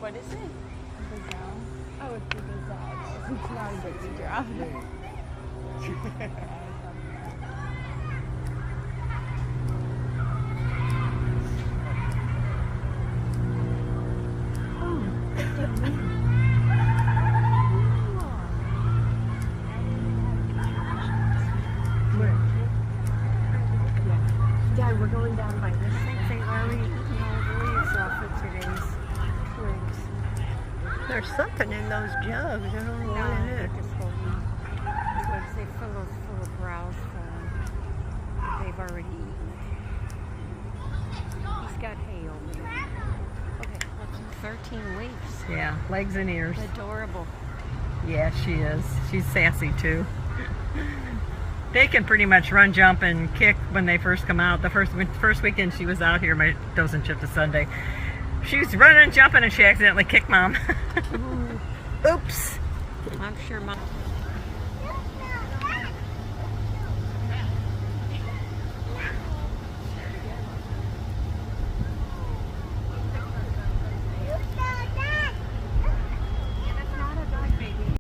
What is it? Gazelle. Oh, it's a gazelle. It's not a baby giraffe. Dad, we're going down by this thing. They already eaten all the leaves off of today's twigs. There's something in those jugs. I don't know what it They're is. just holding twigs. They're full of browse that they've already eaten. He's got hay over there. Okay, look, 13 leaves. Yeah, legs and ears. Adorable. Yeah, she is. She's sassy too. They can pretty much run, jump, and kick when they first come out. The first weekend she was out here, my doesn't ship to Sunday. She was running, jumping, and she accidentally kicked Mom. Oops. I'm sure Mom.